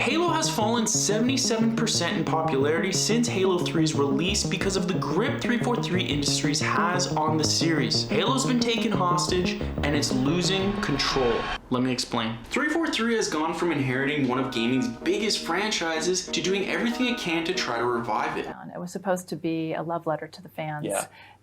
Halo has fallen 77% in popularity since Halo 3's release because of the grip 343 Industries has on the series. Halo's been taken hostage and it's losing control. Let me explain. 343 has gone from inheriting one of gaming's biggest franchises to doing everything it can to try to revive it. It was supposed to be a love letter to the fans,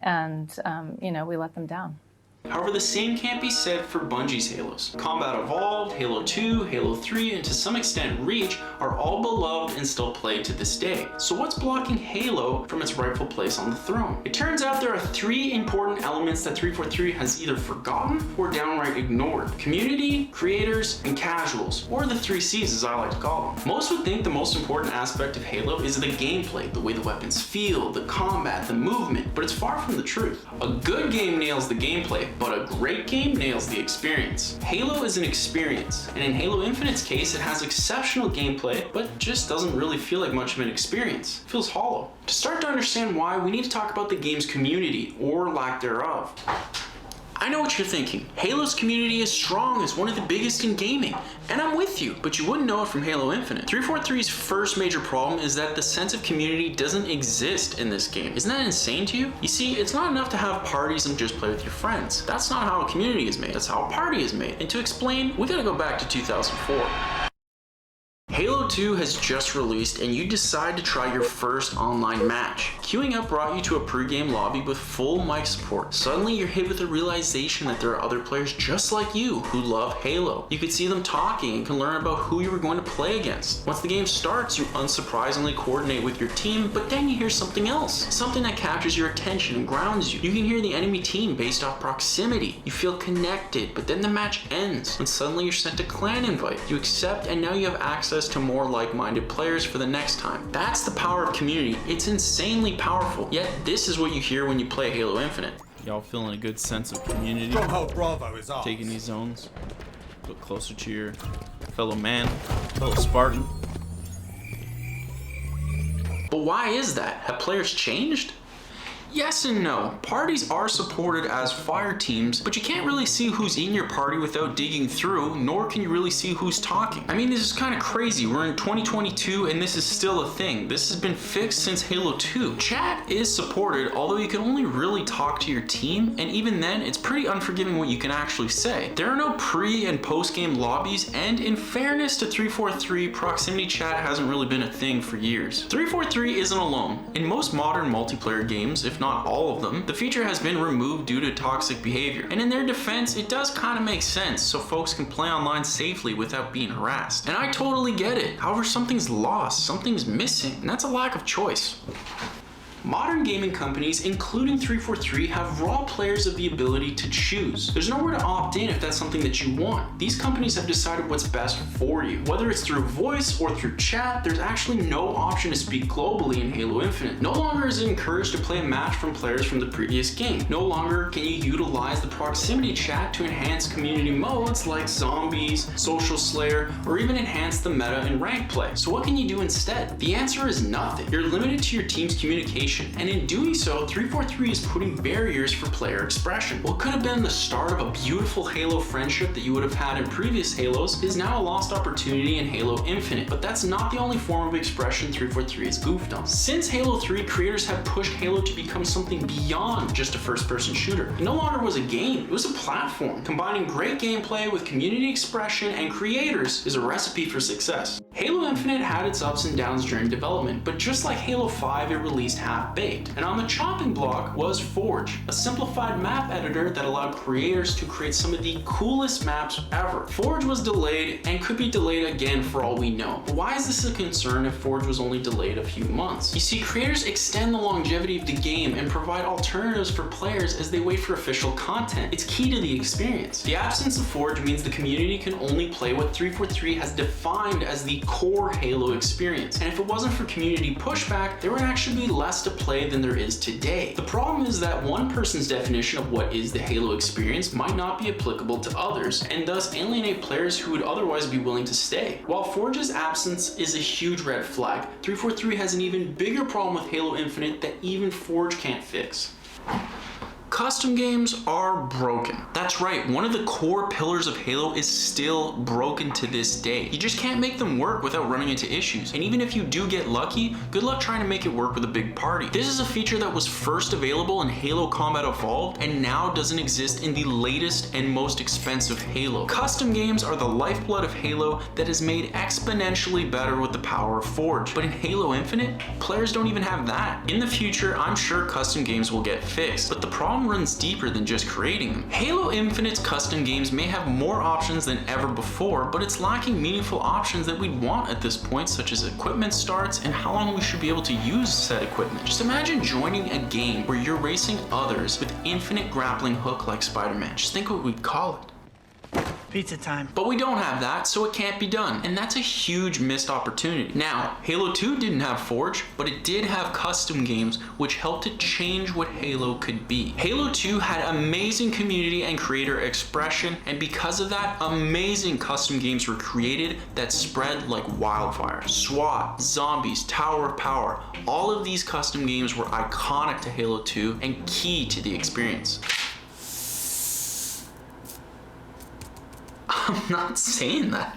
and you know, we let them down. However, the same can't be said for Bungie's Halos. Combat Evolved, Halo 2, Halo 3, and to some extent Reach are all beloved and still played to this day. So what's blocking Halo from its rightful place on the throne? It turns out there are three important elements that 343 has either forgotten or downright ignored. Community, creators, and casuals, or the 3 C's as I like to call them. Most would think the most important aspect of Halo is the gameplay, the way the weapons feel, the combat, the movement, but it's far from the truth. A good game nails the gameplay, but a great game nails the experience. Halo is an experience, and in Halo Infinite's case, it has exceptional gameplay, but just doesn't really feel like much of an experience. It feels hollow. To start to understand why, we need to talk about the game's community, or lack thereof. I know what you're thinking. Halo's community is strong, it's one of the biggest in gaming, and I'm with you, but you wouldn't know it from Halo Infinite. 343's first major problem is that the sense of community doesn't exist in this game. Isn't that insane to you? You see, it's not enough to have parties and just play with your friends. That's not how a community is made, that's how a party is made. And to explain, we gotta go back to 2004. Halo 2 has just released and you decide to try your first online match. Queuing up brought you to a pre-game lobby with full mic support. Suddenly you're hit with the realization that there are other players just like you who love Halo. You could see them talking and can learn about who you were going to play against. Once the game starts, you unsurprisingly coordinate with your team, but then you hear something else. Something that captures your attention and grounds you. You can hear the enemy team based off proximity. You feel connected, but then the match ends when suddenly you're sent a clan invite. You accept and now you have access to more like-minded players for the next time. That's the power of community. It's insanely powerful. Yet this is what you hear when you play Halo Infinite. Y'all feeling a good sense of community? Stronghold Bravo is ours. Taking these zones, look closer to your fellow man, fellow Spartan. But why is that? Have players changed? Yes and no. Parties are supported as fire teams, but you can't really see who's in your party without digging through, nor can you really see who's talking. I mean, this is kind of crazy. We're in 2022 and this is still a thing. This has been fixed since Halo 2. Chat is supported, although you can only really talk to your team, and even then, it's pretty unforgiving what you can actually say. There are no pre- and post-game lobbies, and in fairness to 343, proximity chat hasn't really been a thing for years. 343 isn't alone. In most modern multiplayer games, if not all of them, the feature has been removed due to toxic behavior. And in their defense, it does kind of make sense so folks can play online safely without being harassed. And I totally get it. However, something's lost, something's missing, and that's a lack of choice. Modern gaming companies, including 343, have raw players of the ability to choose. There's nowhere to opt in if that's something that you want. These companies have decided what's best for you. Whether it's through voice or through chat, there's actually no option to speak globally in Halo Infinite. No longer is it encouraged to play a match from players from the previous game. No longer can you utilize the proximity chat to enhance community modes like zombies, social slayer, or even enhance the meta in rank play. So what can you do instead? The answer is nothing. You're limited to your team's communication, and in doing so, 343 is putting barriers for player expression. What could have been the start of a beautiful Halo friendship that you would have had in previous Halos is now a lost opportunity in Halo Infinite, but that's not the only form of expression 343 is goofed on. Since Halo 3, creators have pushed Halo to become something beyond just a first-person shooter. It no longer was a game, it was a platform. Combining great gameplay with community expression and creators is a recipe for success. Halo Infinite had its ups and downs during development, but just like Halo 5, it released half-baked. And on the chopping block was Forge, a simplified map editor that allowed creators to create some of the coolest maps ever. Forge was delayed and could be delayed again for all we know. But why is this a concern if Forge was only delayed a few months? You see, creators extend the longevity of the game and provide alternatives for players as they wait for official content. It's key to the experience. The absence of Forge means the community can only play what 343 has defined as the core Halo experience. And if it wasn't for community pushback, there would actually be less to play than there is today. The problem is that one person's definition of what is the Halo experience might not be applicable to others, and thus alienate players who would otherwise be willing to stay. While Forge's absence is a huge red flag, 343 has an even bigger problem with Halo Infinite that even Forge can't fix. Custom games are broken. That's right, one of the core pillars of Halo is still broken to this day. You just can't make them work without running into issues. And even if you do get lucky, good luck trying to make it work with a big party. This is a feature that was first available in Halo Combat Evolved and now doesn't exist in the latest and most expensive Halo. Custom games are the lifeblood of Halo that is made exponentially better with the power of Forge. But in Halo Infinite, players don't even have that. In the future, I'm sure custom games will get fixed, but the problem runs deeper than just creating them. Halo Infinite's custom games may have more options than ever before, but it's lacking meaningful options that we'd want at this point, such as equipment starts and how long we should be able to use said equipment. Just imagine joining a game where you're racing others with infinite grappling hook like Spider-Man. Just think what we'd call it. Pizza time. But we don't have that, so it can't be done. And that's a huge missed opportunity. Now, Halo 2 didn't have Forge, but it did have custom games, which helped to change what Halo could be. Halo 2 had amazing community and creator expression, and because of that, amazing custom games were created that spread like wildfire. SWAT, Zombies, Tower of Power, all of these custom games were iconic to Halo 2 and key to the experience. I'm not saying that.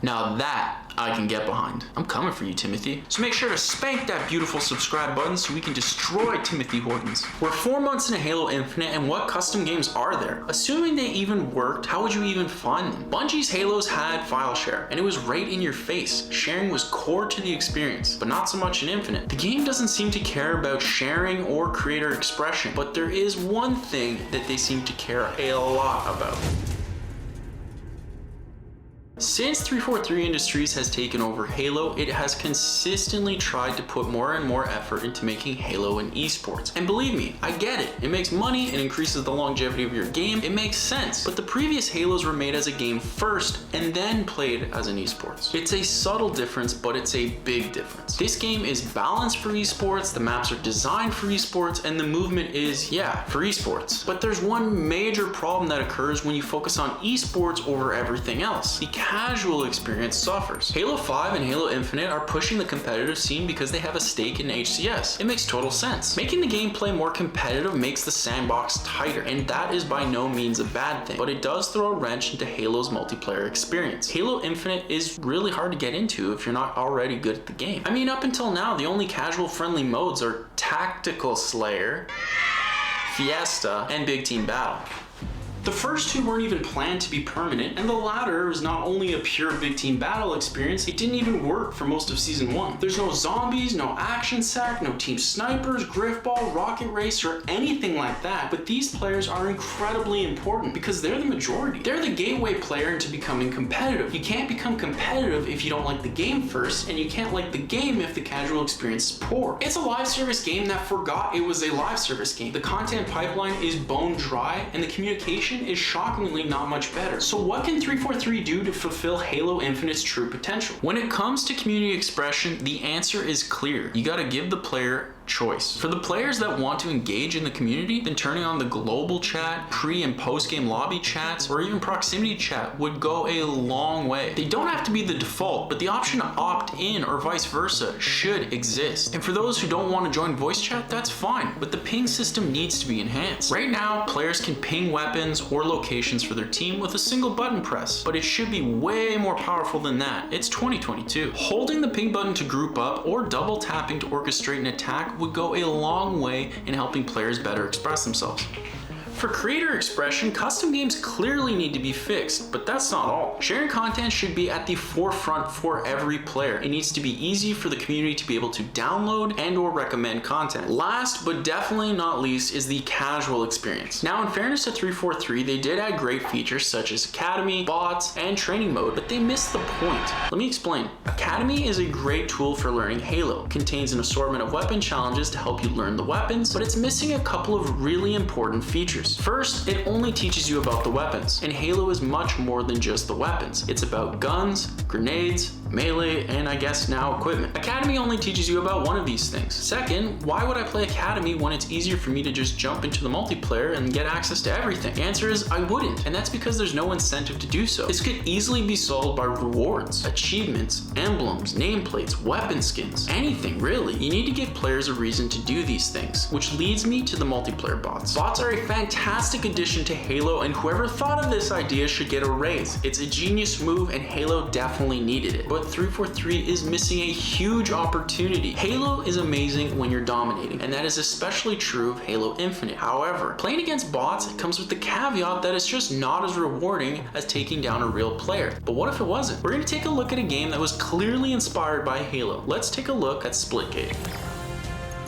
Now that I can get behind. I'm coming for you, Timothy. So make sure to spank that beautiful subscribe button so we can destroy Timothy Hortons. We're 4 months into Halo Infinite, and what custom games are there? Assuming they even worked, how would you even find them? Bungie's Halos had file share, and it was right in your face. Sharing was core to the experience, but not so much in Infinite. The game doesn't seem to care about sharing or creator expression, but there is one thing that they seem to care a lot about. Since 343 Industries has taken over Halo, it has consistently tried to put more and more effort into making Halo an esports. And believe me, I get it. It makes money, it increases the longevity of your game, it makes sense. But the previous Halos were made as a game first and then played as an esports. It's a subtle difference, but it's a big difference. This game is balanced for esports, the maps are designed for esports, and the movement is, yeah, for esports. But there's one major problem that occurs when you focus on esports over everything else. The casual experience suffers. Halo 5 and Halo Infinite are pushing the competitive scene because they have a stake in HCS. It makes total sense. Making the gameplay more competitive makes the sandbox tighter, and that is by no means a bad thing, but it does throw a wrench into Halo's multiplayer experience. Halo Infinite is really hard to get into if you're not already good at the game. I mean, up until now, the only casual friendly modes are Tactical Slayer, Fiesta, and Big Team Battle. The first two weren't even planned to be permanent, and the latter is not only a pure big team battle experience, it didn't even work for most of Season 1. There's no zombies, no action sack, no team snipers, griffball, rocket race, or anything like that, but these players are incredibly important because they're the majority. They're the gateway player into becoming competitive. You can't become competitive if you don't like the game first, and you can't like the game if the casual experience is poor. It's a live service game that forgot it was a live service game. The content pipeline is bone dry, and the communication is shockingly not much better. So what can 343 do to fulfill Halo Infinite's true potential? When it comes to community expression, the answer is clear. You gotta give the player choice. For the players that want to engage in the community, then turning on the global chat, pre and post game lobby chats, or even proximity chat would go a long way. They don't have to be the default, but the option to opt in or vice versa should exist. And for those who don't want to join voice chat, that's fine, but the ping system needs to be enhanced. Right now, players can ping weapons or locations for their team with a single button press, but it should be way more powerful than that. It's 2022. Holding the ping button to group up or double tapping to orchestrate an attack would go a long way in helping players better express themselves. For creator expression, custom games clearly need to be fixed, but that's not all. Sharing content should be at the forefront for every player. It needs to be easy for the community to be able to download and or recommend content. Last, but definitely not least, is the casual experience. Now, in fairness to 343, they did add great features such as Academy, bots, and training mode, but they missed the point. Let me explain. Academy is a great tool for learning Halo. It contains an assortment of weapon challenges to help you learn the weapons, but it's missing a couple of really important features. First, it only teaches you about the weapons, and Halo is much more than just the weapons. It's about guns, grenades, melee, and I guess now equipment. Academy only teaches you about one of these things. Second, why would I play Academy when it's easier for me to just jump into the multiplayer and get access to everything? The answer is I wouldn't, and that's because there's no incentive to do so. This could easily be solved by rewards, achievements, emblems, nameplates, weapon skins, anything really. You need to give players a reason to do these things, which leads me to the multiplayer bots. Bots are a fantastic addition to Halo, and whoever thought of this idea should get a raise. It's a genius move, and Halo definitely needed it. But 343 is missing a huge opportunity. Halo is amazing when you're dominating, and that is especially true of Halo Infinite. However, playing against bots comes with the caveat that it's just not as rewarding as taking down a real player. But what if it wasn't? We're going to take a look at a game that was clearly inspired by Halo. Let's take a look at Splitgate.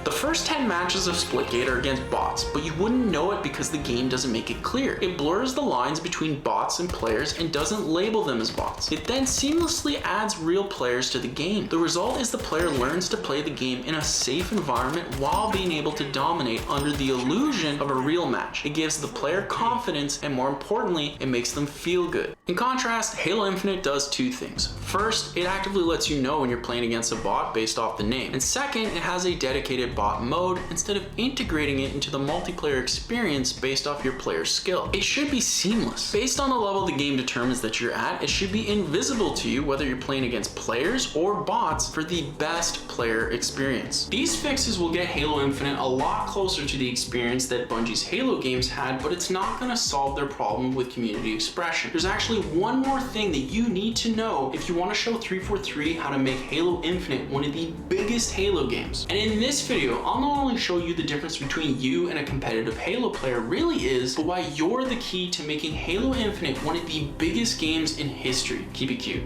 The first 10 matches of Splitgate are against bots, but you wouldn't know it because the game doesn't make it clear. It blurs the lines between bots and players and doesn't label them as bots. It then seamlessly adds real players to the game. The result is the player learns to play the game in a safe environment while being able to dominate under the illusion of a real match. It gives the player confidence, and more importantly, it makes them feel good. In contrast, Halo Infinite does two things. First, it actively lets you know when you're playing against a bot based off the name. And second, it has a dedicated bot mode instead of integrating it into the multiplayer experience based off your player's skill. It should be seamless. Based on the level the game determines that you're at, it should be invisible to you whether you're playing against players or bots for the best player experience. These fixes will get Halo Infinite a lot closer to the experience that Bungie's Halo games had, but it's not going to solve their problem with community expression. There's actually one more thing that you need to know if you want to show 343 how to make Halo Infinite one of the biggest Halo games. And in this video, I'll not only show you the difference between you and a competitive Halo player really is, but why you're the key to making Halo Infinite one of the biggest games in history. Keep it cute.